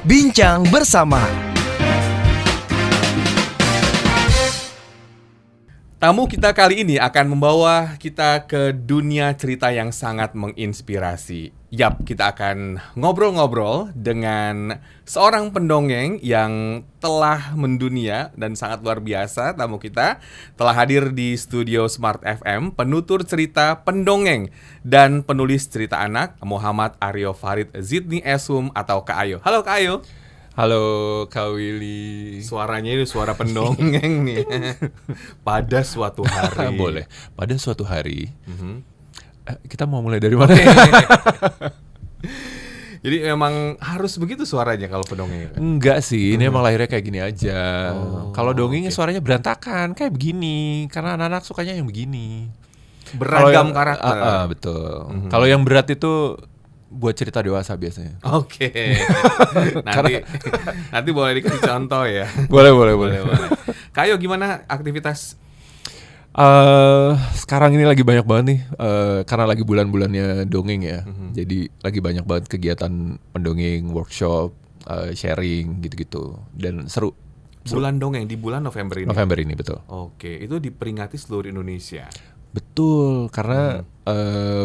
Bincang bersama. Tamu kita kali ini akan membawa kita ke dunia cerita yang sangat menginspirasi. Yap, kita akan ngobrol-ngobrol dengan seorang pendongeng yang telah mendunia dan sangat luar biasa. Tamu kita telah hadir di studio Smart FM, penutur cerita, pendongeng, dan penulis cerita anak Muhammad Aryo Farid Zidni Esum atau Kak Ayo. Halo Kak Ayo. Halo Kak Willy. Suaranya ini suara pendongeng nih. Pada suatu hari. Boleh. Pada suatu hari. Kita mau mulai dari mana? Jadi memang harus begitu suaranya kalau pendongeng. Enggak sih, ini emang lahirnya kayak gini aja. Kalau dongengnya oke. suaranya berantakan, kayak begini. Karena anak-anak sukanya yang begini. Beragam Kalau karakter. betul. Kalau yang berat itu buat cerita dewasa biasanya. Oke. Nanti boleh dikasih contoh ya. Boleh. Kayo gimana aktivitas? Sekarang ini lagi banyak banget nih, karena lagi bulan-bulannya dongeng ya. Jadi lagi banyak banget kegiatan pendongeng, workshop, sharing gitu-gitu. Dan seru. Bulan dongeng di bulan November ini. November ini betul. Oke, itu diperingati seluruh Indonesia. Betul, karena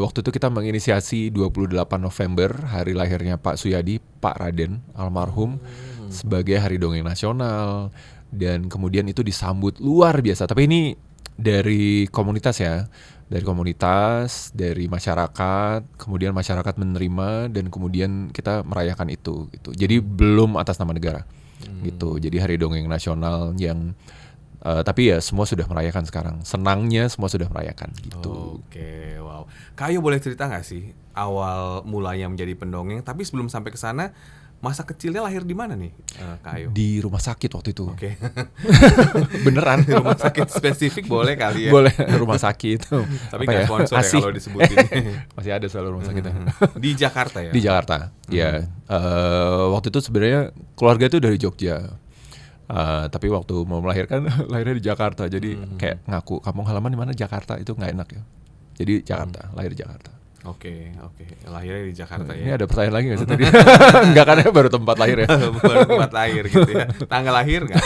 waktu itu kita menginisiasi 28 November, hari lahirnya Pak Suyadi, Pak Raden, almarhum, sebagai Hari Dongeng Nasional. Dan kemudian itu disambut luar biasa. Tapi ini dari komunitas ya, dari masyarakat, kemudian masyarakat menerima, dan kemudian kita merayakan itu. Gitu. Jadi belum atas nama negara, gitu. Jadi Hari Dongeng Nasional yang tapi ya semua sudah merayakan sekarang. Senangnya semua sudah merayakan gitu. Oke, wow. Kayo boleh cerita nggak sih awal mulanya menjadi pendongeng? Tapi sebelum sampai ke sana, masa kecilnya lahir di mana nih, Kayo? Di rumah sakit waktu itu. Oke. Beneran. Di rumah sakit spesifik boleh kali ya. Boleh rumah sakit. Tapi nggak sponsor ya ASI. kalau disebutin. Masih ada soal rumah sakitnya. Di Jakarta ya? Di Jakarta. Ya. Waktu itu sebenarnya keluarga itu dari Jogja. Tapi waktu mau melahirkan lahirnya di Jakarta. Jadi kayak ngaku kampung halaman di mana Jakarta itu nggak enak ya. Jadi Jakarta, lahir di Jakarta. Oke. Lahirnya di Jakarta Ini ya. ada pertanyaan lagi nggak sih tadi? Nggak, karena baru tempat lahir ya. Baru tempat lahir gitu ya. Tanggal lahir nggak?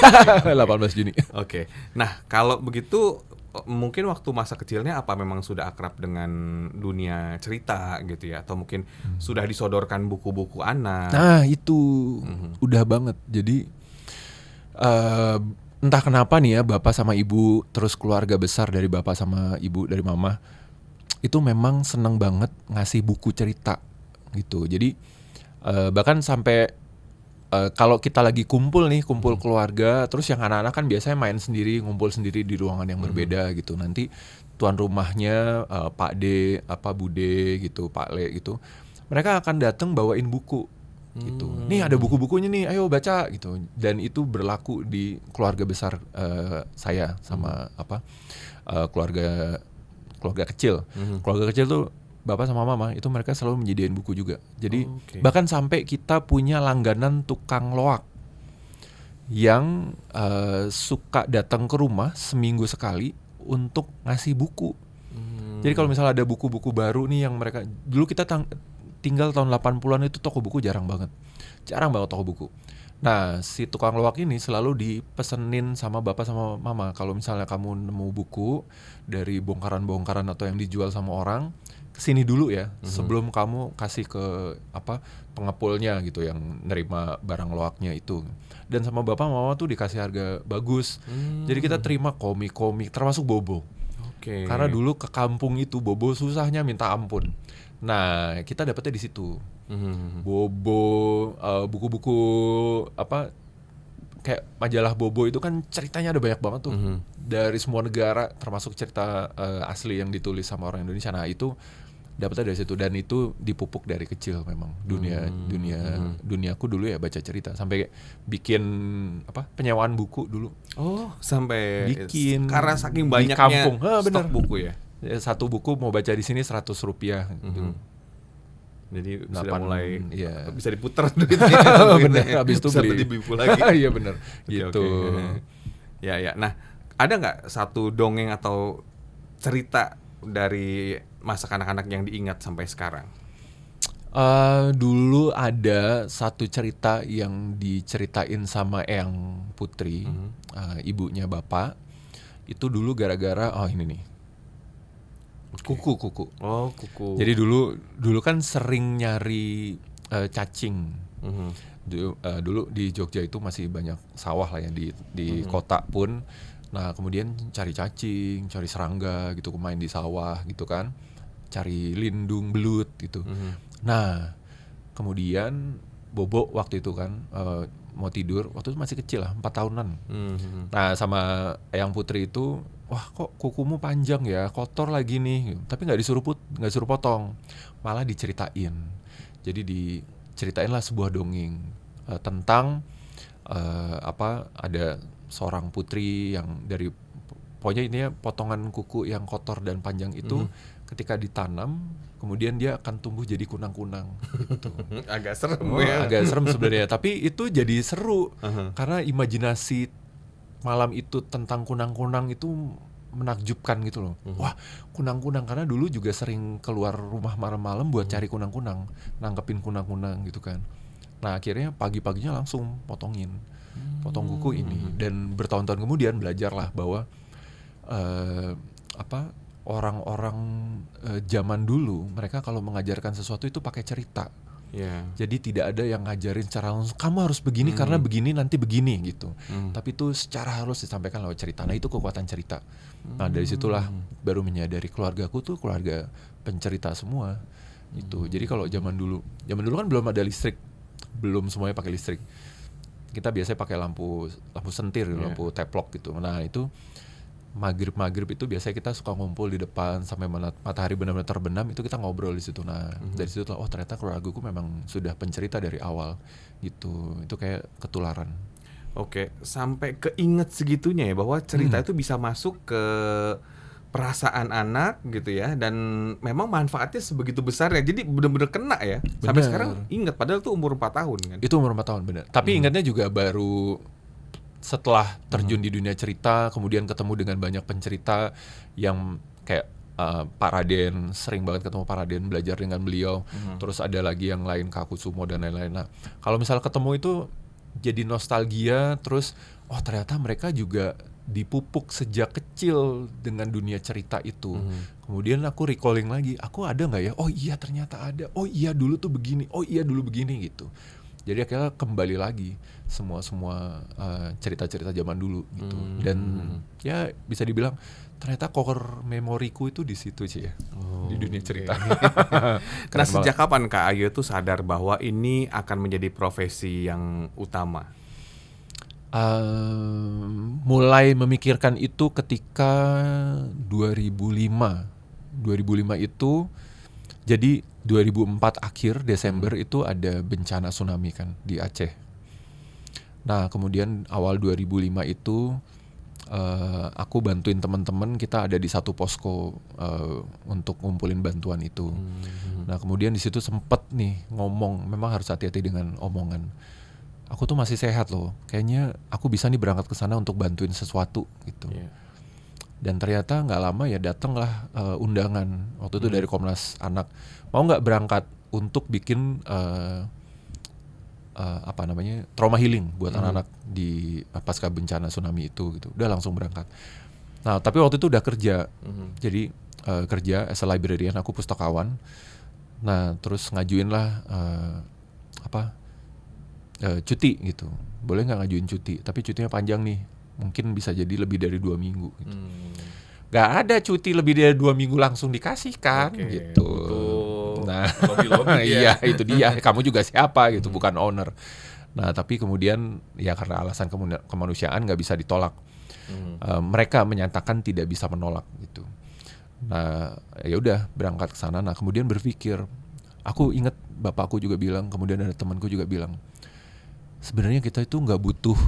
18 Juni. Oke. Nah, kalau begitu mungkin waktu masa kecilnya apa memang sudah akrab dengan dunia cerita gitu ya, atau mungkin sudah disodorkan buku-buku anak? Nah itu udah banget. Jadi entah kenapa nih ya, bapak sama ibu, terus keluarga besar dari bapak sama ibu, dari mama, itu memang seneng banget ngasih buku cerita gitu. Jadi bahkan sampai kalau kita lagi kumpul keluarga, terus yang anak-anak kan biasanya main sendiri, ngumpul sendiri di ruangan yang berbeda gitu. Nanti tuan rumahnya Pak D, Bude gitu, Pak Le gitu, mereka akan datang bawain buku gitu. Nih ada buku-bukunya nih, ayo baca gitu. Dan itu berlaku di keluarga besar saya sama keluarga kecil. Keluarga kecil tuh bapak sama mama itu mereka selalu menyediain buku juga. Jadi bahkan sampai kita punya langganan tukang loak yang suka datang ke rumah seminggu sekali untuk ngasih buku. Jadi kalau misalnya ada buku-buku baru nih yang mereka dulu kita tinggal tahun 80-an itu toko buku jarang banget toko buku. Nah si tukang loak ini selalu dipesenin sama bapak sama mama, kalau misalnya kamu nemu buku dari bongkaran-bongkaran atau yang dijual sama orang, kesini dulu ya sebelum kamu kasih ke pengepulnya gitu yang nerima barang loaknya itu. Dan sama bapak mama tuh dikasih harga bagus. Jadi kita terima komik-komik termasuk Bobo. Karena dulu ke kampung itu Bobo susahnya minta ampun. Nah kita dapetnya di situ. Bobo, buku-buku kayak majalah Bobo itu kan ceritanya ada banyak banget tuh dari semua negara, termasuk cerita asli yang ditulis sama orang Indonesia. Nah itu dapetnya dari situ, dan itu dipupuk dari kecil memang duniaku dulu ya baca cerita, sampai bikin penyewaan buku dulu. Sampai bikin karena saking di banyaknya kampung. stok buku ya. Satu buku mau baca di sini Rp100 gitu. Jadi sudah mulai bisa diputar duitnya. Bener, habis itu beli buku lagi. Iya bener, gitu. Ya. Nah, ada nggak satu dongeng atau cerita dari masa kanak-kanak yang diingat sampai sekarang? Dulu ada satu cerita yang diceritain sama Eyang Putri, ibunya bapak. Itu dulu gara-gara, oh ini nih, kuku. Oh, kuku. Jadi dulu kan sering nyari cacing. Dulu di Jogja itu masih banyak sawah lah ya, di kota pun. Nah kemudian cari cacing, cari serangga gitu, main di sawah gitu kan, cari lindung, belut gitu. Nah kemudian Bobo waktu itu kan mau tidur, waktu itu masih kecil lah, 4 tahunan. Nah sama Eyang Putri itu, wah kok kukumu panjang ya, kotor lagi nih. Tapi nggak disuruh potong, malah diceritain. Jadi diceritain lah sebuah dongeng tentang ada seorang putri yang dari, pokoknya intinya potongan kuku yang kotor dan panjang itu ketika ditanam kemudian dia akan tumbuh jadi kunang-kunang gitu. Agak serem Agak serem sebenarnya, tapi itu jadi seru karena imajinasi malam itu tentang kunang-kunang itu menakjubkan gitu loh. Wah, kunang-kunang, karena dulu juga sering keluar rumah malam-malam buat cari kunang-kunang, nangkepin kunang-kunang gitu kan. Nah, akhirnya pagi-paginya langsung potong kuku ini, dan bertahun-tahun kemudian belajarlah bahwa orang-orang zaman dulu mereka kalau mengajarkan sesuatu itu pakai cerita. Jadi tidak ada yang ngajarin secara langsung, kamu harus begini karena begini nanti begini gitu. Tapi itu secara halus disampaikan lewat cerita. Nah itu kekuatan cerita. Nah dari situlah baru menyadari keluargaku tuh keluarga pencerita semua gitu. Jadi kalau zaman dulu kan belum ada listrik, belum semuanya pakai listrik. Kita biasanya pakai lampu sentir, lampu teplok gitu. Nah itu maghrib itu biasanya kita suka ngumpul di depan sampai matahari benar-benar terbenam, itu kita ngobrol di situ. Nah dari situ oh ternyata keluargaku memang sudah pencerita dari awal gitu. Itu kayak ketularan. Oke, sampai keinget segitunya ya bahwa cerita itu bisa masuk ke perasaan anak gitu ya, dan memang manfaatnya sebegitu besar ya. Jadi benar-benar kena ya. Sampai sekarang ingat, padahal tuh umur 4 tahun kan. Itu umur 4 tahun benar. Tapi ingatnya juga baru setelah terjun di dunia cerita, kemudian ketemu dengan banyak pencerita yang kayak Pak Raden, sering banget ketemu Pak Raden, belajar dengan beliau. Terus ada lagi yang lain, Kak Kusumo dan lain-lain. Nah, kalau misalnya ketemu itu jadi nostalgia, terus oh ternyata mereka juga dipupuk sejak kecil dengan dunia cerita itu. Kemudian aku recalling lagi, aku ada nggak ya? Oh iya ternyata ada. Oh iya dulu tuh begini. Oh iya dulu begini gitu. Jadi akhirnya kembali lagi semua cerita-cerita zaman dulu gitu. Dan ya bisa dibilang ternyata core memoriku itu di situ sih ya, di dunia cerita. Nah sejak kapan Kak Ayu tuh sadar bahwa ini akan menjadi profesi yang utama? Mulai memikirkan itu ketika 2005 itu. Jadi 2004 akhir Desember itu ada bencana tsunami kan di Aceh. Nah kemudian awal 2005 itu aku bantuin teman-teman, kita ada di satu posko untuk ngumpulin bantuan itu. Nah kemudian di situ sempet nih ngomong, memang harus hati-hati dengan omongan. Aku tuh masih sehat loh, kayaknya aku bisa nih berangkat ke sana untuk bantuin sesuatu gitu. Dan ternyata nggak lama ya datanglah undangan waktu itu dari Komnas Anak, mau nggak berangkat untuk bikin trauma healing buat anak-anak di pasca bencana tsunami itu gitu. Udah langsung berangkat. Nah tapi waktu itu udah kerja, jadi kerja as a librarian, aku pustakawan. Nah terus ngajuin lah cuti gitu. Boleh nggak ngajuin cuti? Tapi cutinya panjang nih, mungkin bisa jadi lebih dari 2 minggu gitu. Gak ada cuti lebih dari 2 minggu langsung dikasih kan gitu. Nah iya itu dia, kamu juga siapa gitu, bukan owner. Nah tapi kemudian ya karena alasan kemanusiaan gak bisa ditolak. Mereka menyatakan tidak bisa menolak gitu. Nah ya udah berangkat ke sana. Nah kemudian berpikir, aku ingat bapakku juga bilang, kemudian ada temanku juga bilang, sebenarnya kita itu nggak butuh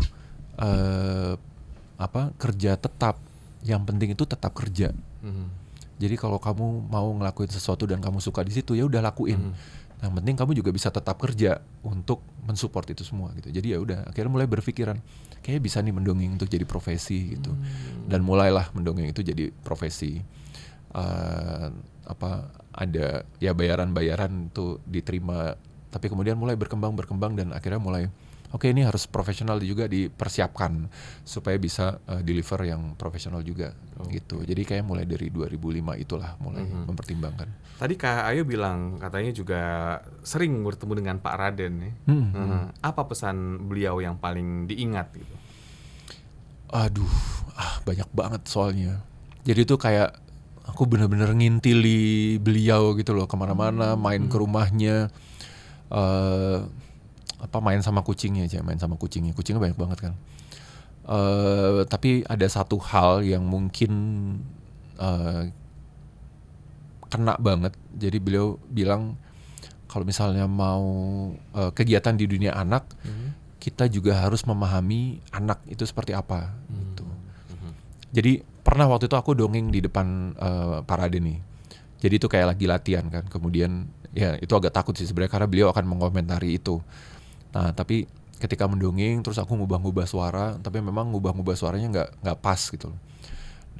kerja tetap, yang penting itu tetap kerja. Jadi kalau kamu mau ngelakuin sesuatu dan kamu suka di situ, ya udah lakuin. Yang penting kamu juga bisa tetap kerja untuk mensupport itu semua gitu. Jadi ya udah, akhirnya mulai berpikiran, kayaknya bisa nih mendongeng untuk jadi profesi gitu. Dan mulailah mendongeng itu jadi profesi. ada ya bayaran tuh diterima, tapi kemudian mulai berkembang dan akhirnya mulai oke, ini harus profesional juga dipersiapkan supaya bisa deliver yang profesional juga gitu. Jadi kayak mulai dari 2005 itulah mulai mempertimbangkan. Tadi Kak Ayu bilang katanya juga sering bertemu dengan Pak Raden ya. Apa pesan beliau yang paling diingat gitu? Aduh, banyak banget soalnya. Jadi tuh kayak aku bener-bener ngintili beliau gitu loh, kemana-mana, main ke rumahnya, main sama kucingnya banyak banget kan. Tapi ada satu hal yang mungkin kena banget. Jadi beliau bilang kalau misalnya mau kegiatan di dunia anak, kita juga harus memahami anak itu seperti apa gitu. Jadi pernah waktu itu aku dongeng di depan Pak Raden nih. Jadi itu kayak lagi latihan kan. Kemudian ya itu agak takut sih sebenarnya karena beliau akan mengomentari itu. Nah tapi ketika mendongeng terus aku ngubah-ngubah suara, tapi memang ngubah-ngubah suaranya nggak pas gitu.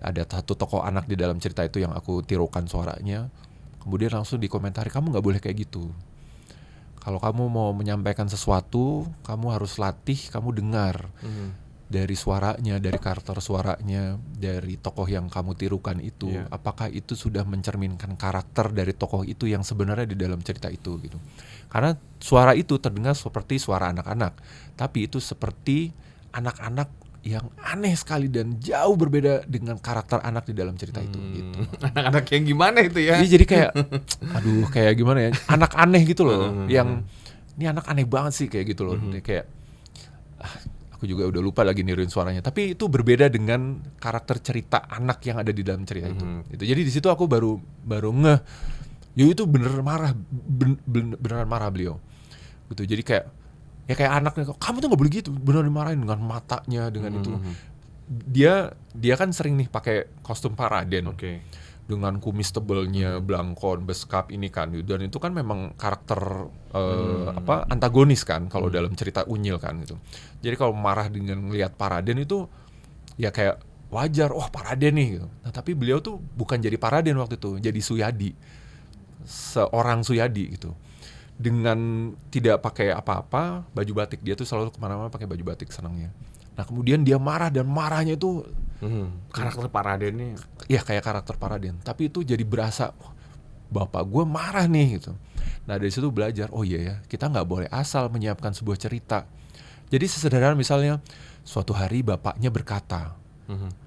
Ada satu tokoh anak di dalam cerita itu yang aku tirukan suaranya, kemudian langsung dikomentari, kamu nggak boleh kayak gitu. Kalau kamu mau menyampaikan sesuatu, kamu harus latih, kamu dengar dari suaranya, dari karakter suaranya, dari tokoh yang kamu tirukan itu, apakah itu sudah mencerminkan karakter dari tokoh itu yang sebenarnya di dalam cerita itu gitu. Karena suara itu terdengar seperti suara anak-anak, tapi itu seperti anak-anak yang aneh sekali dan jauh berbeda dengan karakter anak di dalam cerita itu gitu. Anak-anak yang gimana itu ya? Jadi kayak aduh kayak gimana ya, anak aneh gitu loh. Yang ini anak aneh banget sih kayak gitu loh. Kayak aku juga udah lupa lagi niruin suaranya, tapi itu berbeda dengan karakter cerita anak yang ada di dalam cerita itu. Jadi di situ aku baru ngeh, yo itu beneran marah beliau gitu. Jadi kayak ya kayak anaknya, kamu tuh nggak boleh gitu, beneran dimarahin dengan matanya, dengan itu. Dia kan sering nih pakai kostum Pak Raden, dengan kumis tebelnya, blangkon, beskap ini kan, dan itu kan memang karakter antagonis kan kalau dalam cerita Unyil kan gitu. Jadi kalau marah dengan ngelihat Pak Raden itu ya kayak wajar, Pak Raden nih gitu. Nah tapi beliau tuh bukan jadi Pak Raden waktu itu, jadi Suyadi, seorang Suyadi gitu. Dengan tidak pakai apa-apa, baju batik, dia tuh selalu kemana-mana pakai baju batik senangnya. Nah kemudian dia marah, dan marahnya itu karakter Pak Raden nih. Ya kayak karakter Pak Raden, tapi itu jadi berasa bapak gue marah nih gitu. Nah dari situ belajar, oh iya ya, kita nggak boleh asal menyiapkan sebuah cerita. Jadi sesederhana misalnya suatu hari bapaknya berkata,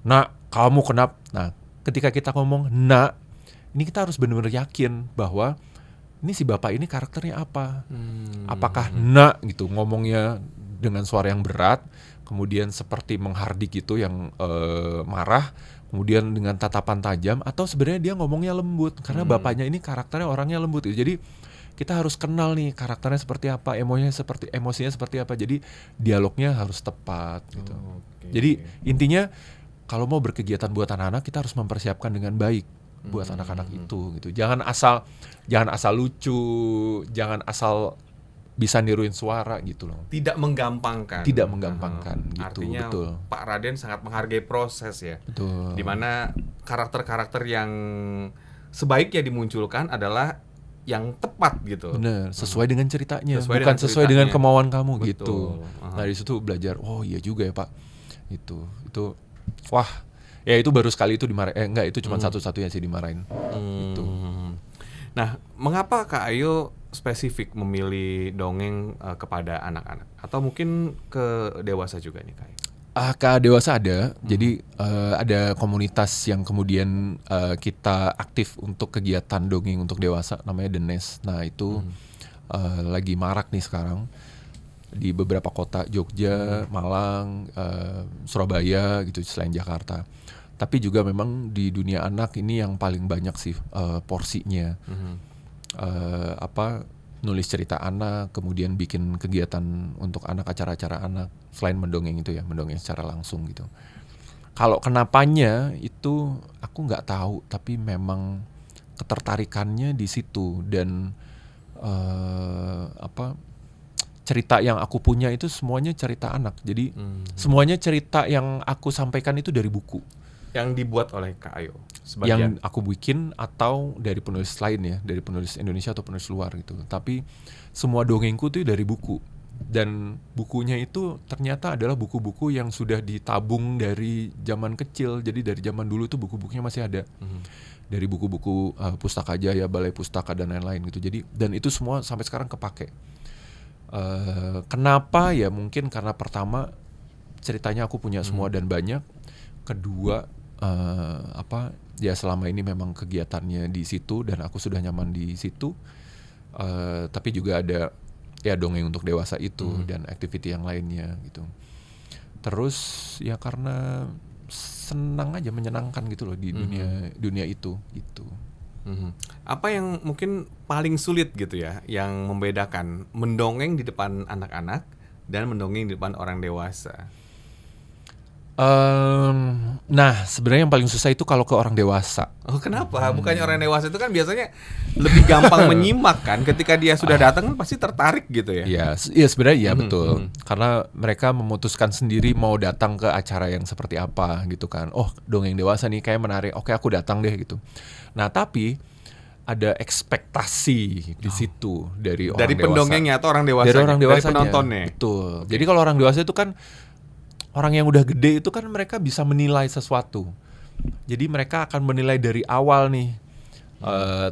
nak kamu kenapa? Nah ketika kita ngomong nak, ini kita harus benar-benar yakin bahwa ini si bapak ini karakternya apa. Apakah nak gitu ngomongnya dengan suara yang berat, kemudian seperti menghardik gitu yang marah, kemudian dengan tatapan tajam, atau sebenarnya dia ngomongnya lembut karena bapaknya ini karakternya orangnya lembut gitu. Jadi kita harus kenal nih karakternya seperti apa, emosinya seperti apa. Jadi dialognya harus tepat gitu. Jadi intinya kalau mau berkegiatan buat anak-anak, kita harus mempersiapkan dengan baik buat anak-anak itu gitu. Jangan asal lucu, jangan asal bisa niruin suara gitu loh. Tidak menggampangkan gitu. Artinya betul. Pak Raden sangat menghargai proses ya. Betul. Dimana karakter-karakter yang sebaiknya dimunculkan adalah yang tepat gitu. Bener, sesuai dengan ceritanya, Sesuai sesuai dengan kemauan kamu. Betul. Gitu. Nah dari situ belajar, oh iya juga ya Pak. Itu wah. Ya itu baru sekali itu dimarahin. Enggak, itu cuma satu-satunya sih dimarahin. Gitu. Nah, mengapa Kak Ayu spesifik memilih dongeng kepada anak-anak? Atau mungkin ke dewasa juga nih Kak Ayu? Ke dewasa ada. Jadi ada komunitas yang kemudian kita aktif untuk kegiatan dongeng untuk dewasa, namanya The Nest. Nah itu lagi marak nih sekarang di beberapa kota, Jogja, Malang, Surabaya gitu selain Jakarta. Tapi juga memang di dunia anak ini yang paling banyak sih porsinya. Nulis cerita anak, kemudian bikin kegiatan untuk anak, acara-acara anak, selain mendongeng itu ya, mendongeng secara langsung gitu. Kalau kenapanya itu aku nggak tahu, tapi memang ketertarikannya di situ. Dan cerita yang aku punya itu semuanya cerita anak. Jadi semuanya cerita yang aku sampaikan itu dari buku. yang dibuat oleh Kak Ayo yang sebagian. aku bikin atau dari penulis lain ya, dari penulis Indonesia atau penulis luar gitu. Tapi semua dongengku tuh dari buku. Dan bukunya itu ternyata adalah buku-buku yang sudah ditabung dari zaman kecil. Jadi dari zaman dulu tuh buku-bukunya masih ada. Dari buku-buku Pustaka Jaya, Balai Pustaka dan lain-lain gitu. Jadi dan itu semua sampai sekarang kepake. Kenapa ya? Mungkin karena pertama ceritanya aku punya semua dan banyak. Kedua ya selama ini memang kegiatannya di situ dan aku sudah nyaman di situ. Tapi juga ada ya dongeng untuk dewasa itu dan activity yang lainnya gitu. Terus ya karena senang aja, menyenangkan gitu loh di dunia itu gitu. Apa yang mungkin paling sulit gitu ya, yang membedakan mendongeng di depan anak-anak dan mendongeng di depan orang dewasa? Nah sebenarnya yang paling susah itu kalau ke orang dewasa. Oh kenapa? Bukannya orang dewasa itu kan biasanya lebih gampang menyimak kan? Ketika dia sudah datang kan pasti tertarik gitu ya? Iya sebenarnya iya betul. Karena mereka memutuskan sendiri mau datang ke acara yang seperti apa gitu kan. Oh dongeng dewasa nih kayak menarik. Oke aku datang deh gitu. Nah tapi ada ekspektasi di situ dari orang Dari dewasa. pendongengnya atau orang dewasa? Dari orang dewasanya. Dari penontonnya? Betul. Jadi kalau orang dewasa itu kan orang yang udah gede itu kan mereka bisa menilai sesuatu. Jadi mereka akan menilai dari awal nih.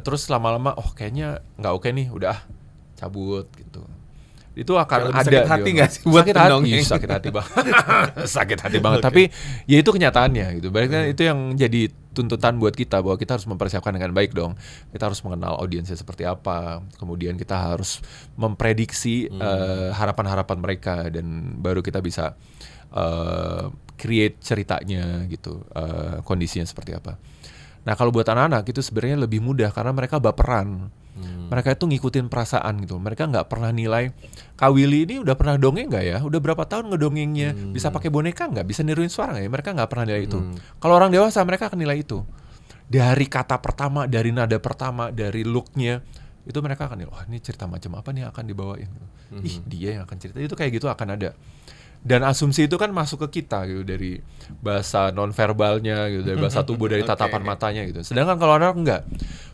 Terus lama-lama oh kayaknya nggak oke nih, udah cabut gitu. Itu akan Lebih ada sakit hati nggak sih buat sakit hati, pendongeng? sakit hati banget. Sakit hati banget. Tapi ya itu kenyataannya gitu. Berarti itu yang jadi tuntutan buat kita bahwa kita harus mempersiapkan dengan baik dong. Kita harus mengenal audiensnya seperti apa. Kemudian kita harus memprediksi harapan-harapan mereka dan baru kita bisa create ceritanya gitu, kondisinya seperti apa. Nah kalau buat anak-anak itu sebenarnya lebih mudah karena mereka baperan. Mereka itu ngikutin perasaan gitu. Mereka nggak pernah nilai Kak Willy ini udah pernah dongeng nggak ya? Udah berapa tahun ngedongengnya? Bisa pakai boneka nggak? Bisa niruin suara nggak ya? Mereka nggak pernah nilai itu. Kalau orang dewasa mereka akan nilai itu. Dari kata pertama, dari nada pertama, dari looknya itu mereka akan nilai. Wah ini cerita macam apa nih yang akan dibawain? Ih dia yang akan cerita. Itu kayak gitu akan ada. Dan asumsi itu kan masuk ke kita gitu dari bahasa nonverbalnya gitu, dari bahasa tubuh, dari tatapan matanya gitu. Sedangkan kalau anak enggak,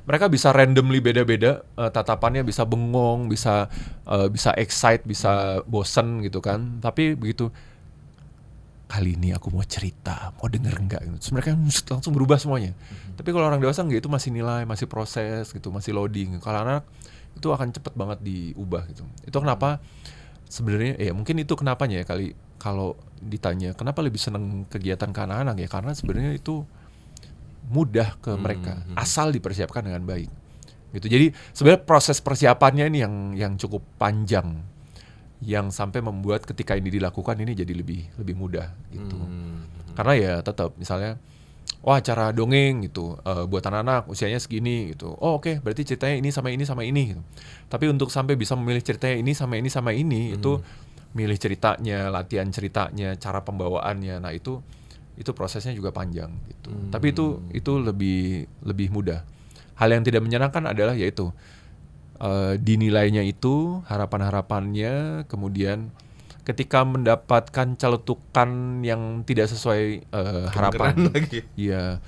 mereka bisa randomly beda-beda, tatapannya bisa bengong, bisa excite, bisa bosen gitu kan. Tapi begitu kali ini aku mau cerita, mau denger enggak gitu. Terus mereka langsung berubah semuanya. Tapi kalau orang dewasa enggak, itu masih nilai, masih proses gitu, masih loading. Kalau anak itu akan cepet banget diubah gitu. Itu kenapa sebenarnya ya mungkin itu kenapanya ya kali kalau ditanya kenapa lebih seneng kegiatan ke anak-anak ya karena sebenarnya itu mudah ke mereka asal dipersiapkan dengan baik gitu. Jadi sebenarnya proses persiapannya ini yang cukup panjang yang sampai membuat ketika ini dilakukan ini jadi lebih mudah gitu. Karena ya tetap misalnya acara dongeng gitu buat anak-anak usianya segini gitu. Oh oke, berarti ceritanya ini sama ini sama ini gitu. Tapi untuk sampai bisa memilih ceritanya ini sama ini sama ini itu milih ceritanya, latihan ceritanya, cara pembawaannya. Nah, itu prosesnya juga panjang gitu. Tapi itu lebih mudah. Hal yang tidak menyenangkan adalah yaitu dinilainya itu, harapan-harapannya, kemudian ketika mendapatkan celetukan yang tidak sesuai harapan, iya,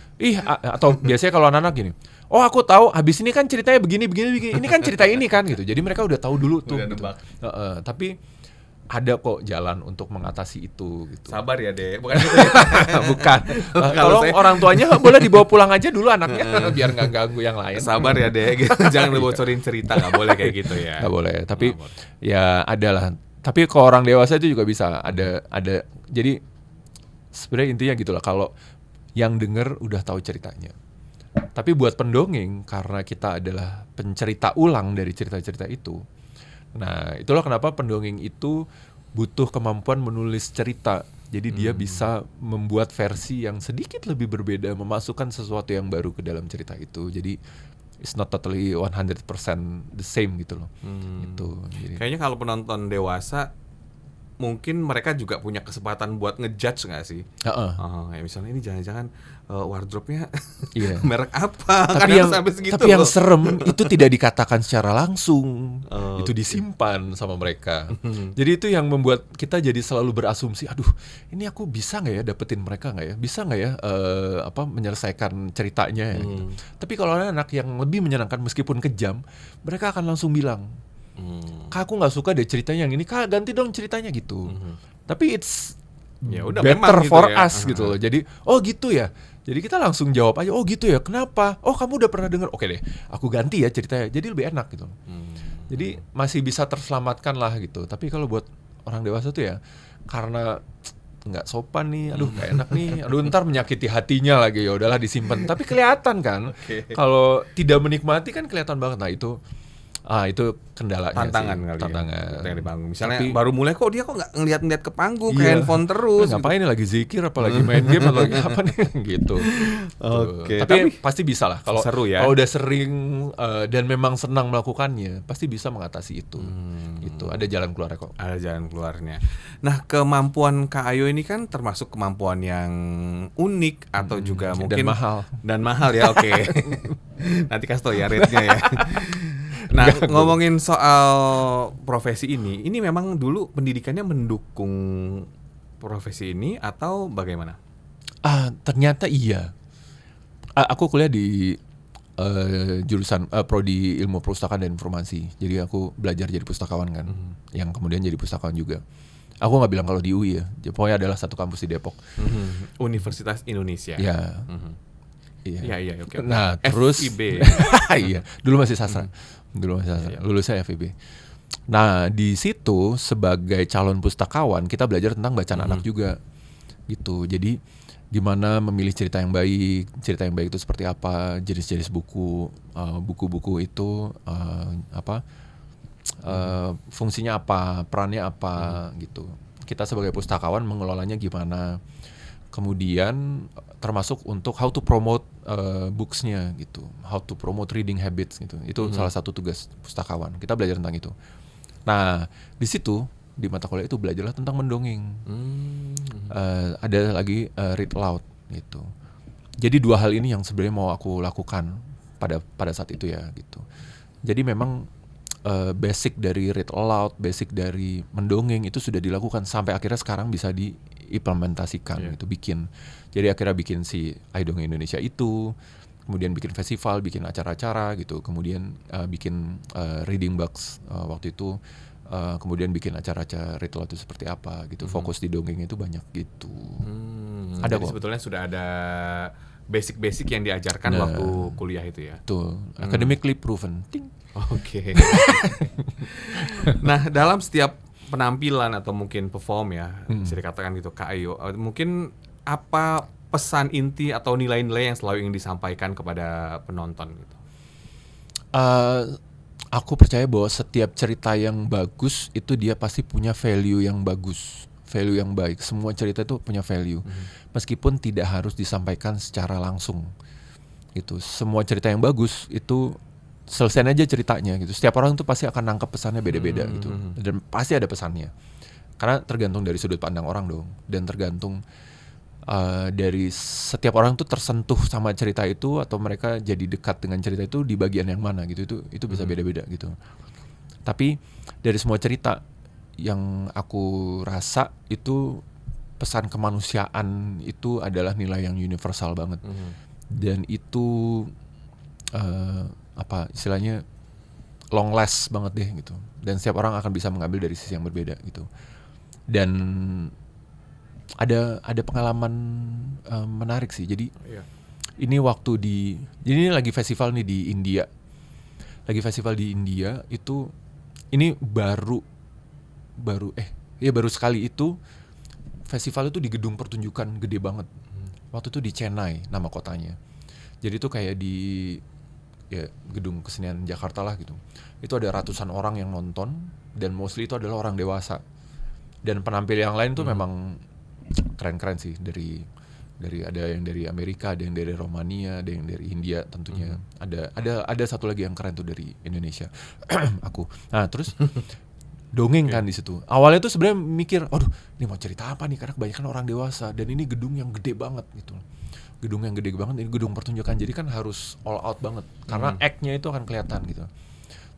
atau biasanya kalau anak-anak gini, oh aku tahu, habis ini kan ceritanya begini, ini kan cerita ini kan gitu, jadi mereka udah tahu dulu tuh. Gitu. Tapi ada kok jalan untuk mengatasi itu. Gitu. Sabar ya Dek, bukan gitu ya? Bukan. Tolong orang tuanya boleh dibawa pulang aja dulu anaknya, biar nggak ganggu yang lain. Sabar ya Dek, gitu. Jangan bocorin cerita, nggak boleh kayak gitu ya. Nggak boleh, tapi ya adalah. Tapi kalau orang dewasa itu juga bisa ada. Jadi sebenarnya intinya gitulah. Kalau yang denger udah tahu ceritanya. Tapi buat pendongeng karena kita adalah pencerita ulang dari cerita-cerita itu. Nah itulah kenapa pendongeng itu butuh kemampuan menulis cerita. Jadi dia bisa membuat versi yang sedikit lebih berbeda, memasukkan sesuatu yang baru ke dalam cerita itu. Jadi it's not totally 100% the same gitu loh. Itu. Jadi. Kayaknya kalau penonton dewasa mungkin mereka juga punya kesempatan buat ngejudge nggak sih? Heeh. Kayak misalnya ini jangan-jangan wardrobe-nya Iya. merek apa? Tapi yang sampai segitu tapi yang loh. serem itu tidak dikatakan secara langsung. Oh, Itu oke. disimpan sama mereka. Jadi itu yang membuat kita jadi selalu berasumsi, aduh, ini aku bisa nggak ya dapetin mereka nggak ya? Bisa nggak ya menyelesaikan ceritanya ya? Gitu. Tapi kalau anak yang lebih menyenangkan meskipun kejam, mereka akan langsung bilang, Kak, aku nggak suka deh ceritanya yang ini, Kak, ganti dong ceritanya gitu. Tapi it's Ya udah, better memang gitu for ya. us gitu loh. Jadi oh gitu ya. Jadi kita langsung jawab aja, oh gitu ya, kenapa? Oh kamu udah pernah dengar? Oke deh, aku ganti ya ceritanya. Jadi lebih enak gitu. Jadi masih bisa terselamatkan lah gitu. Tapi kalau buat orang dewasa tuh ya, karena nggak sopan nih, aduh nggak enak nih, aduh ntar menyakiti hatinya lagi, ya udahlah disimpan. Tapi kelihatan kan, kalau tidak menikmati kan kelihatan banget. Nah itu kendalanya Tantangan sih. kali Tantangan. ya di panggung. Misalnya Tapi- baru mulai kok dia kok nggak ngeliat-ngeliat ke panggung, ke Iya. handphone terus. Ngapain nih, lagi zikir apalagi main game atau lagi apa nih gitu. Oke, Tapi pasti bisa lah kalau seru ya. kalau udah sering dan memang senang melakukannya, pasti bisa mengatasi itu. Itu ada jalan keluarnya kok. Ada jalan keluarnya. Nah, kemampuan Kak Ayo ini kan termasuk kemampuan yang unik atau juga dan mungkin mahal. Dan mahal ya, oke. Nanti kasih tau ya rate-nya ya. Nah, ngomongin soal profesi ini memang dulu pendidikannya mendukung profesi ini atau bagaimana? Ternyata iya. Aku kuliah di jurusan prodi ilmu perpustakaan dan informasi. Jadi aku belajar jadi pustakawan kan, yang kemudian jadi pustakawan juga. Aku nggak bilang kalau di UI ya, pokoknya adalah satu kampus di Depok. Universitas Indonesia. Ya. Iya, oke. Nah, terus FIB. iya, dulu masih sastra. Lulusnya FIB. Nah, di situ sebagai calon pustakawan kita belajar tentang bacaan anak juga. Gitu. Jadi gimana memilih cerita yang baik itu seperti apa, jenis-jenis buku, buku-buku itu fungsinya apa, perannya apa gitu. Kita sebagai pustakawan mengelolanya gimana. Kemudian termasuk untuk how to promote books-nya gitu, how to promote reading habits gitu. Itu salah satu tugas pustakawan. Kita belajar tentang itu. Nah, di situ di mata kuliah itu belajarlah tentang mendongeng. Ada lagi read aloud gitu. Jadi dua hal ini yang sebenarnya mau aku lakukan pada saat itu ya gitu. Jadi memang basic dari read aloud, basic dari mendongeng itu sudah dilakukan sampai akhirnya sekarang bisa diimplementasikan gitu, bikin. Jadi akhirnya bikin si iDongeng Indonesia itu, kemudian bikin festival, bikin acara-acara gitu, kemudian bikin reading box waktu itu, kemudian bikin acara-acara read aloud itu seperti apa gitu. Fokus di dongeng itu banyak gitu. Ada Jadi kok. sebetulnya sudah ada basic-basic yang diajarkan waktu kuliah itu ya. Tuh, academically proven. Ting. Oke. Nah, dalam setiap penampilan atau mungkin perform ya, bisa dikatakan gitu Kak Ayo, mungkin apa pesan inti atau nilai-nilai yang selalu ingin disampaikan kepada penonton gitu? Aku percaya bahwa setiap cerita yang bagus itu dia pasti punya value yang bagus, value yang baik. Semua cerita itu punya value, meskipun tidak harus disampaikan secara langsung. Gitu. Semua cerita yang bagus itu selesaiin aja ceritanya gitu. Setiap orang tuh pasti akan nangkep pesannya beda-beda gitu. Dan pasti ada pesannya. Karena tergantung dari sudut pandang orang dong. Dan tergantung dari setiap orang tuh tersentuh sama cerita itu atau mereka jadi dekat dengan cerita itu di bagian yang mana gitu. Itu bisa beda-beda gitu. Tapi dari semua cerita yang aku rasa itu pesan kemanusiaan itu adalah nilai yang universal banget. Dan itu istilahnya long last banget deh gitu. Dan setiap orang akan bisa mengambil dari sisi yang berbeda gitu. Dan ada pengalaman menarik sih. Jadi ini ini lagi festival nih di India. Lagi festival di India itu ini baru sekali itu festival itu di gedung pertunjukan gede banget. Waktu itu di Chennai nama kotanya. Jadi itu kayak di gedung kesenian Jakarta lah gitu. Itu ada ratusan orang yang nonton dan mostly itu adalah orang dewasa. Dan penampil yang lain tuh memang keren-keren sih, dari ada yang dari Amerika, ada yang dari Romania, ada yang dari India tentunya. Ada satu lagi yang keren tuh dari Indonesia. Aku. Nah, terus dongeng kan di situ. Awalnya tuh sebenarnya mikir, aduh, ini mau cerita apa nih? Karena kebanyakan orang dewasa dan ini gedung yang gede banget gitu. Gedung yang gede banget, ini gedung pertunjukan. Jadi kan harus all out banget karena act-nya itu akan kelihatan gitu.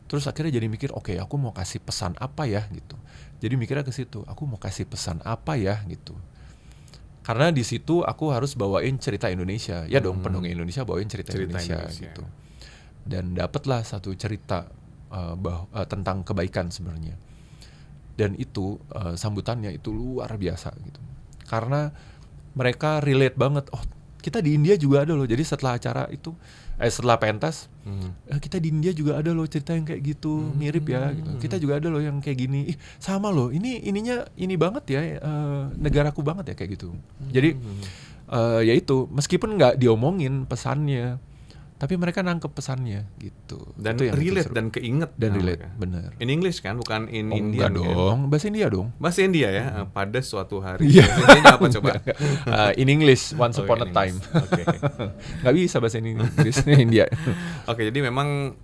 Terus akhirnya jadi mikir, oke, aku mau kasih pesan apa ya gitu. Jadi mikirnya ke situ, aku mau kasih pesan apa ya gitu. Karena di situ aku harus bawain cerita Indonesia. Ya dong, pendongeng Indonesia bawain cerita Indonesia gitu. Dan dapatlah satu cerita tentang kebaikan sebenarnya. Dan itu sambutannya itu luar biasa gitu. Karena mereka relate banget. Oh, kita di India juga ada loh. Jadi setelah acara itu setelah pentas, kita di India juga ada loh cerita yang kayak gitu, mirip ya gitu. Kita juga ada loh yang kayak gini. Ih, sama loh. Ini banget ya, negaraku banget ya kayak gitu. Jadi ya itu, meskipun nggak diomongin pesannya, tapi mereka nangkep pesannya gitu. Dan itu yang relate dan keinget. Dan relate, bener. In English kan, bukan in Indian. Enggak dong, bahasa India dong. Bahasa India ya, pada suatu hari. Iya. Bahasa Indianya apa coba? In English, once upon a time. Oke. Nggak bisa bahasa Inggrisnya India. Oke, jadi memang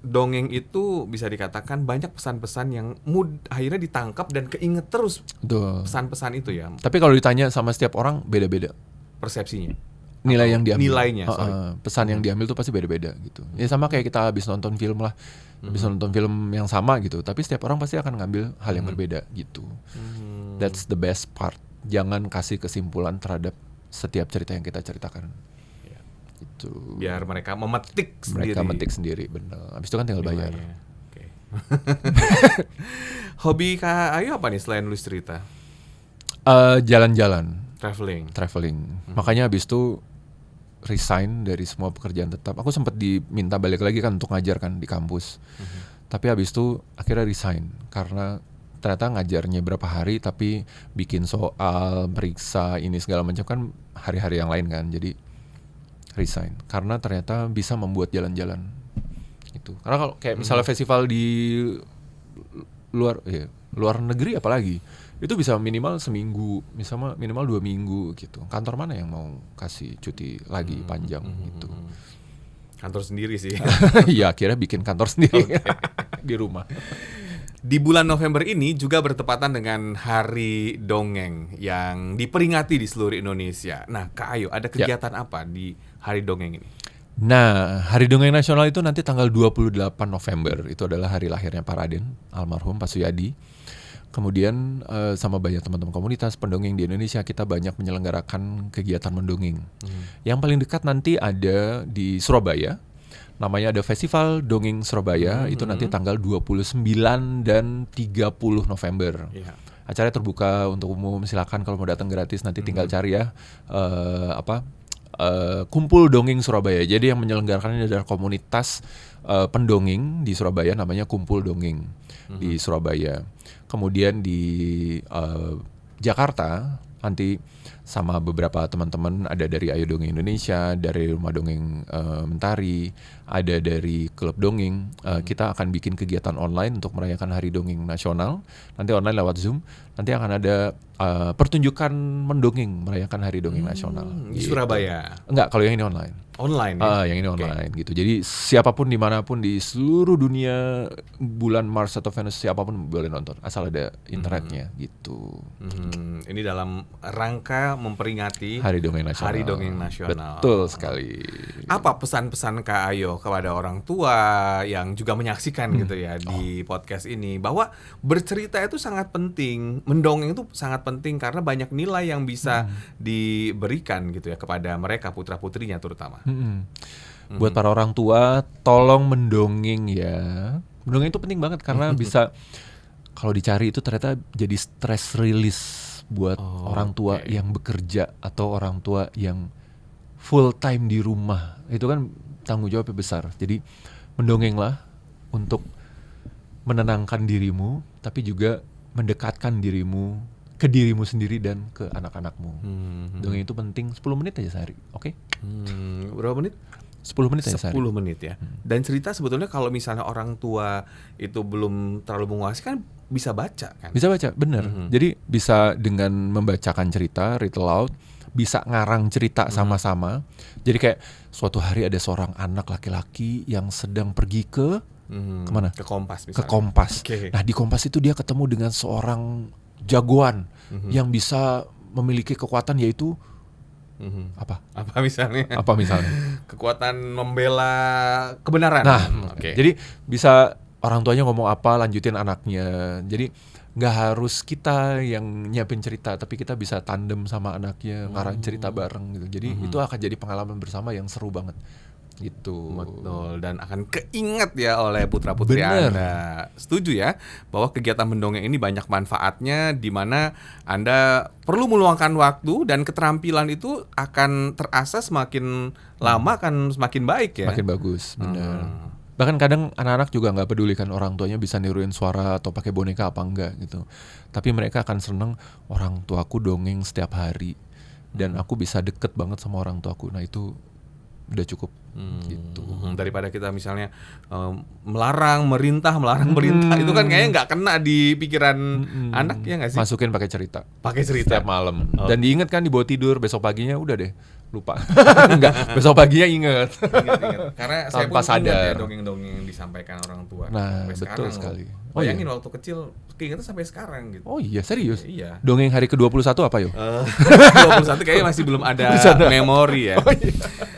dongeng itu bisa dikatakan banyak pesan-pesan yang akhirnya ditangkap dan keinget terus. Betul. Pesan-pesan itu ya, Tapi kalau ditanya sama setiap orang, beda-beda. persepsinya. Nilai yang diambil. Nilainya, pesan yang diambil tuh pasti beda-beda gitu. Ya sama kayak kita habis nonton film lah. Habis nonton film yang sama gitu. Tapi setiap orang pasti akan ngambil hal yang berbeda gitu. That's the best part. Jangan kasih kesimpulan terhadap setiap cerita yang kita ceritakan. Itu. Biar mereka memetik sendiri. Mereka metik sendiri, benar. Habis itu kan tinggal bayar. Oke. Hobi Kak Ayu apa nih selain nulis cerita? Jalan-jalan. Traveling. Makanya habis itu resign dari semua pekerjaan tetap. Aku sempat diminta balik lagi kan untuk ngajar kan di kampus. Tapi habis itu akhirnya resign karena ternyata ngajarnya berapa hari tapi bikin soal, periksa ini segala macam kan hari-hari yang lain kan. Jadi resign karena ternyata bisa membuat jalan-jalan gitu. Karena kalau kayak misalnya festival di luar negeri apalagi itu bisa minimal seminggu, misalnya minimal 2 minggu gitu. Kantor mana yang mau kasih cuti lagi panjang gitu? Kantor sendiri sih. Iya, akhirnya bikin kantor sendiri di rumah. Di bulan November ini juga bertepatan dengan Hari Dongeng yang diperingati di seluruh Indonesia. Nah, Kak Ayu, ada kegiatan apa di Hari Dongeng ini? Nah, Hari Dongeng Nasional itu nanti tanggal 28 November. Itu adalah hari lahirnya Pak Raden, almarhum Pak Suyadi. Kemudian sama banyak teman-teman komunitas pendongeng di Indonesia kita banyak menyelenggarakan kegiatan mendongeng. Yang paling dekat nanti ada di Surabaya. Namanya ada Festival Dongeng Surabaya, itu nanti tanggal 29 dan 30 November. Acaranya terbuka untuk umum, silakan kalau mau datang gratis, nanti tinggal cari ya Kumpul Dongeng Surabaya. Jadi yang menyelenggarakan ini adalah komunitas pendongeng di Surabaya, namanya Kumpul Dongeng di Surabaya. Kemudian di Jakarta nanti sama beberapa teman-teman, ada dari Ayo Dongeng Indonesia, dari Rumah Dongeng Mentari, ada dari Klub Dongeng. Kita akan bikin kegiatan online untuk merayakan Hari Dongeng Nasional. Nanti online lewat Zoom. Nanti akan ada pertunjukan mendongeng merayakan Hari Dongeng Nasional. Di gitu. Surabaya? Enggak, kalau yang ini online. Online ya? Yang ini online gitu. Jadi siapapun dimanapun di seluruh dunia, bulan Mars atau Venus, siapapun boleh nonton asal ada internetnya gitu. Ini dalam rangka memperingati Hari Dongeng Nasional. Hari Dongeng Nasional. Betul sekali. Apa pesan-pesan Kak Ayu kepada orang tua yang juga menyaksikan gitu ya di podcast ini, bahwa bercerita itu sangat penting, mendongeng itu sangat penting karena banyak nilai yang bisa diberikan gitu ya kepada mereka, putra-putrinya terutama. Buat para orang tua, tolong mendongeng ya. Mendongeng itu penting banget karena bisa, kalau dicari itu ternyata jadi stress release buat orang tua yang bekerja atau orang tua yang full time di rumah. Itu kan tanggung jawabnya besar. Jadi mendongenglah untuk menenangkan dirimu, tapi juga mendekatkan dirimu ke dirimu sendiri dan ke anak-anakmu. Dongeng itu penting, 10 menit aja sehari, oke? Berapa menit? 10 menit aja sehari. 10 menit ya. Dan cerita sebetulnya kalau misalnya orang tua itu belum terlalu menguasai kan bisa baca kan? Bisa baca, bener. Jadi bisa dengan membacakan cerita, read aloud, bisa ngarang cerita sama-sama. Jadi kayak suatu hari ada seorang anak laki-laki yang sedang pergi ke Kemana? Ke Kompas Ke misalnya. Kompas. Oke. Nah di Kompas itu dia ketemu dengan seorang jagoan yang bisa memiliki kekuatan, yaitu apa? Apa misalnya? Apa misalnya? Kekuatan membela kebenaran. Nah, Oke. jadi bisa orang tuanya ngomong apa, lanjutin anaknya. Jadi nggak harus kita yang nyiapin cerita, tapi kita bisa tandem sama anaknya, ngarahin cerita bareng gitu. Jadi itu akan jadi pengalaman bersama yang seru banget gitu. Betul, dan akan keinget ya oleh putra-putri Bener. Anda. Setuju ya bahwa kegiatan mendongeng ini banyak manfaatnya, di mana Anda perlu meluangkan waktu dan keterampilan itu akan terasa semakin lama akan semakin baik ya. Makin bagus, bener. Bahkan kadang anak-anak juga nggak peduli kan orang tuanya bisa niruin suara atau pakai boneka apa enggak gitu. Tapi mereka akan seneng, orang tuaku dongeng setiap hari dan aku bisa deket banget sama orang tuaku. Nah itu udah cukup gitu. Daripada kita misalnya melarang, merintah itu kan kayaknya nggak kena di pikiran anak ya nggak sih? Masukin pakai cerita Pakai cerita. setiap malam. Oh. Dan diinget kan dibawa tidur, besok paginya udah deh lupa. Enggak, besok paginya inget. Ingat. Karena saya Tanpa pun ingat ya sadar. dongeng-dongeng yang disampaikan orang tua. Nah, Sampai betul sekarang loh. sekali. Oh, Bayangin iya? waktu kecil keingetnya sampai sekarang gitu. Oh iya, serius? Iya. Dongeng hari ke-21 apa yo? 21 kayaknya masih belum ada memori ya.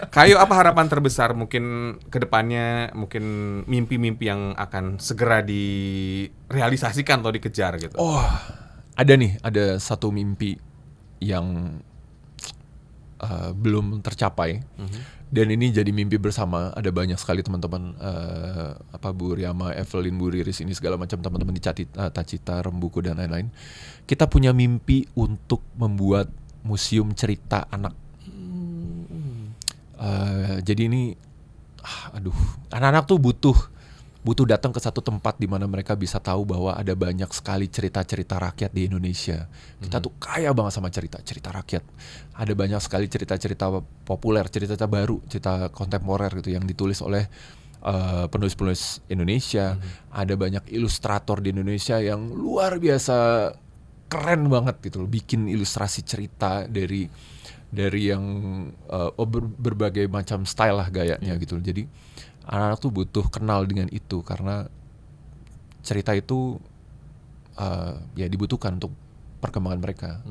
Kayo, apa harapan terbesar mungkin ke depannya, mungkin mimpi-mimpi yang akan segera direalisasikan atau dikejar gitu? Oh, ada satu mimpi yang belum tercapai. Dan ini jadi mimpi bersama. Ada banyak sekali teman-teman, Bu Riama, Evelyn, Bu Riris, ini segala macam teman-teman di Tacita, Rembuku dan lain-lain. Kita punya mimpi untuk membuat museum cerita anak. Jadi ini, anak-anak tuh butuh datang ke satu tempat di mana mereka bisa tahu bahwa ada banyak sekali cerita-cerita rakyat di Indonesia. Kita tuh kaya banget sama cerita rakyat. Ada banyak sekali cerita-cerita populer, cerita-cerita baru, cerita kontemporer gitu yang ditulis oleh penulis-penulis Indonesia. Ada banyak ilustrator di Indonesia yang luar biasa keren banget gitu loh, bikin ilustrasi cerita dari yang berbagai macam style lah gayanya gitu loh. Jadi anak-anak tuh butuh kenal dengan itu karena cerita itu ya dibutuhkan untuk perkembangan mereka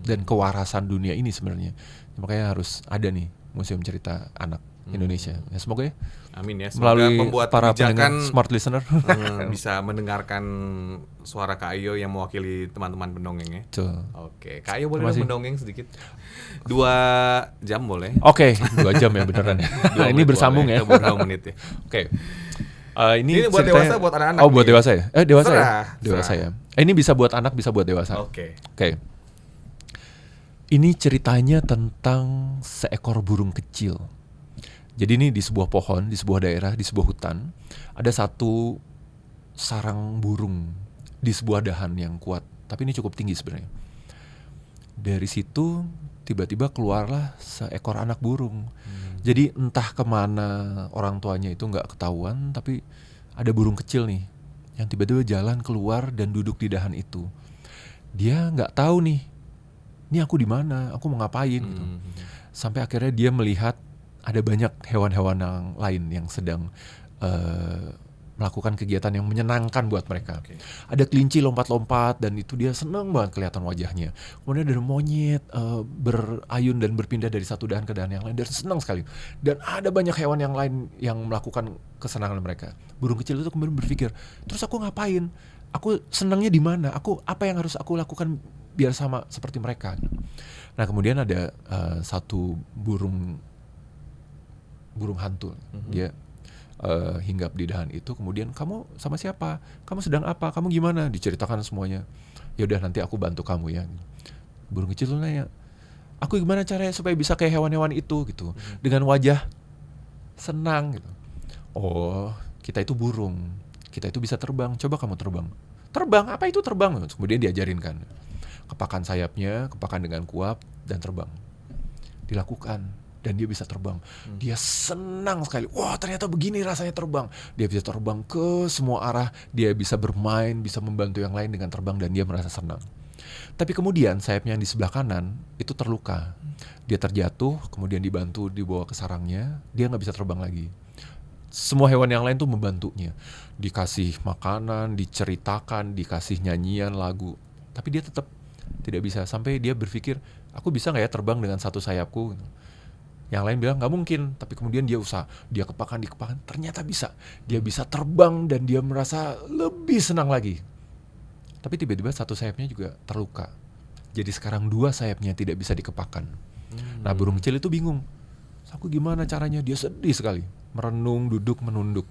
dan kewarasan dunia ini sebenarnya. Makanya harus ada nih museum cerita anak Indonesia. Ya semoga ya. Amin ya. Semoga Melalui pembuat para kebijakan pendengar smart listener bisa mendengarkan suara Kak Ayo yang mewakili teman-teman pendongeng ya. Tuh. Oke, Kak Ayo boleh Terima dong kasih. mendongeng sedikit? 2 jam boleh? Oke, 2 jam ya beneran. Nah, ini bersambung ya. 2 menit ya. Oke. Ini buat ceritanya- dewasa, buat anak-anak Oh, buat nih? dewasa ya? Dewasa ya? Serah. Dewasa ya. Ini bisa buat anak, bisa buat dewasa. Oke. Oke. Ini ceritanya tentang seekor burung kecil. Jadi ini di sebuah pohon, di sebuah daerah, di sebuah hutan, ada satu sarang burung di sebuah dahan yang kuat. Tapi ini cukup tinggi sebenarnya. Dari situ tiba-tiba keluarlah seekor anak burung. Jadi entah kemana orang tuanya itu nggak ketahuan, tapi ada burung kecil nih yang tiba-tiba jalan keluar dan duduk di dahan itu. Dia nggak tahu nih, ini aku di mana, aku mau ngapain gitu. Sampai akhirnya dia melihat ada banyak hewan-hewan yang lain yang sedang melakukan kegiatan yang menyenangkan buat mereka. Oke. Ada kelinci lompat-lompat dan itu dia seneng banget kelihatan wajahnya. Kemudian ada monyet berayun dan berpindah dari satu dahan ke dahan yang lain dan senang sekali. Dan ada banyak hewan yang lain yang melakukan kesenangan mereka. Burung kecil itu kemudian berpikir, terus aku ngapain? Aku senangnya di mana? Apa yang harus aku lakukan biar sama seperti mereka? Nah kemudian ada satu burung hantu. Dia hinggap di dahan itu, kemudian kamu sama siapa? Kamu sedang apa? Kamu gimana? Diceritakan semuanya. Ya udah nanti aku bantu kamu ya. Burung kecil tuh nanya, aku gimana caranya supaya bisa kayak hewan-hewan itu gitu, dengan wajah senang gitu. Oh, kita itu burung, kita itu bisa terbang. Coba kamu terbang. Terbang? Apa itu terbang? Kemudian diajarin kan, kepakan sayapnya, kepakan dengan kuap dan terbang. Dilakukan. Dan dia bisa terbang. Dia senang sekali. Wah, ternyata begini rasanya terbang. Dia bisa terbang ke semua arah. Dia bisa bermain, bisa membantu yang lain dengan terbang, dan dia merasa senang. Tapi kemudian sayapnya yang di sebelah kanan itu terluka. Dia terjatuh, kemudian dibantu dibawa ke sarangnya. Dia nggak bisa terbang lagi. Semua hewan yang lain tuh membantunya. Dikasih makanan, diceritakan, dikasih nyanyian, lagu. Tapi dia tetap tidak bisa. Sampai dia berpikir, aku bisa gak ya terbang dengan satu sayapku? Yang lain bilang gak mungkin. Tapi kemudian dia usaha, dia kepakan, ternyata bisa. Dia bisa terbang dan dia merasa lebih senang lagi. Tapi tiba-tiba satu sayapnya juga terluka. Jadi sekarang 2 sayapnya tidak bisa dikepakan. Nah, burung kecil itu bingung. Aku gimana caranya? Dia sedih sekali. Merenung, duduk, menunduk.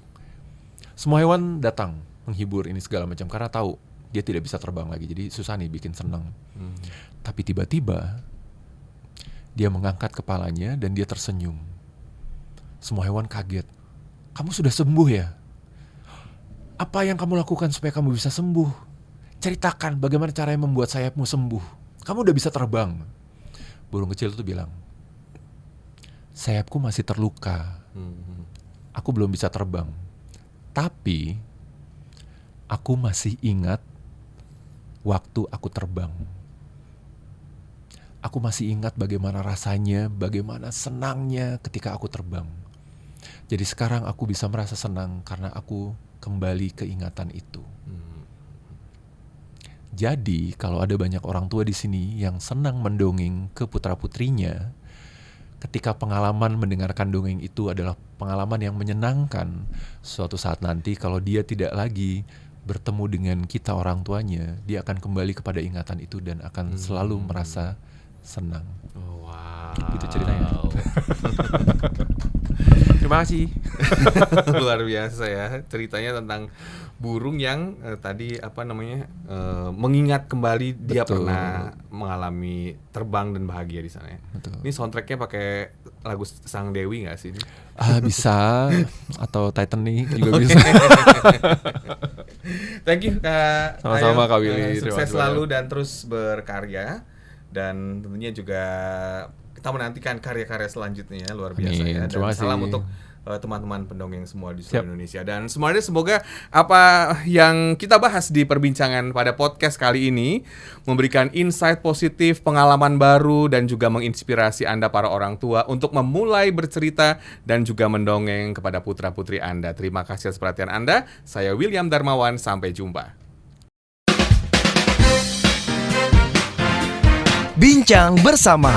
Semua hewan datang menghibur ini segala macam karena tahu dia tidak bisa terbang lagi. Jadi susah nih bikin senang. Tapi tiba-tiba dia mengangkat kepalanya dan dia tersenyum. Semua hewan kaget. Kamu sudah sembuh ya? Apa yang kamu lakukan supaya kamu bisa sembuh? Ceritakan bagaimana caranya membuat sayapmu sembuh. Kamu udah bisa terbang. Burung kecil itu bilang, sayapku masih terluka. Aku belum bisa terbang. Tapi aku masih ingat waktu aku terbang. Aku masih ingat bagaimana rasanya, bagaimana senangnya ketika aku terbang. Jadi sekarang aku bisa merasa senang karena aku kembali ke ingatan itu. Jadi kalau ada banyak orang tua di sini yang senang mendongeng ke putra-putrinya, ketika pengalaman mendengarkan dongeng itu adalah pengalaman yang menyenangkan, suatu saat nanti kalau dia tidak lagi bertemu dengan kita orang tuanya, dia akan kembali kepada ingatan itu dan akan selalu merasa senang. Wow. Itu ceritanya. Terima kasih. Luar biasa ya, ceritanya tentang burung yang tadi mengingat kembali dia pernah mengalami terbang dan bahagia di sana ya. Betul. Ini soundtracknya pakai lagu Sang Dewi nggak sih? Bisa, atau Titanic juga bisa. Thank you Kak. Sama-sama, Ayo, Kak Willy. Terima sukses kasih selalu banyak. dan terus berkarya, dan tentunya juga kita menantikan karya-karya selanjutnya. Luar biasa. Amin. Ya. Dan Terima kasih. salam untuk teman-teman pendongeng semua di seluruh Indonesia. Dan semoga apa yang kita bahas di perbincangan pada podcast kali ini memberikan insight positif, pengalaman baru, dan juga menginspirasi Anda para orang tua untuk memulai bercerita dan juga mendongeng kepada putra-putri Anda. Terima kasih atas perhatian Anda. Saya William Darmawan, sampai jumpa. Bincang bersama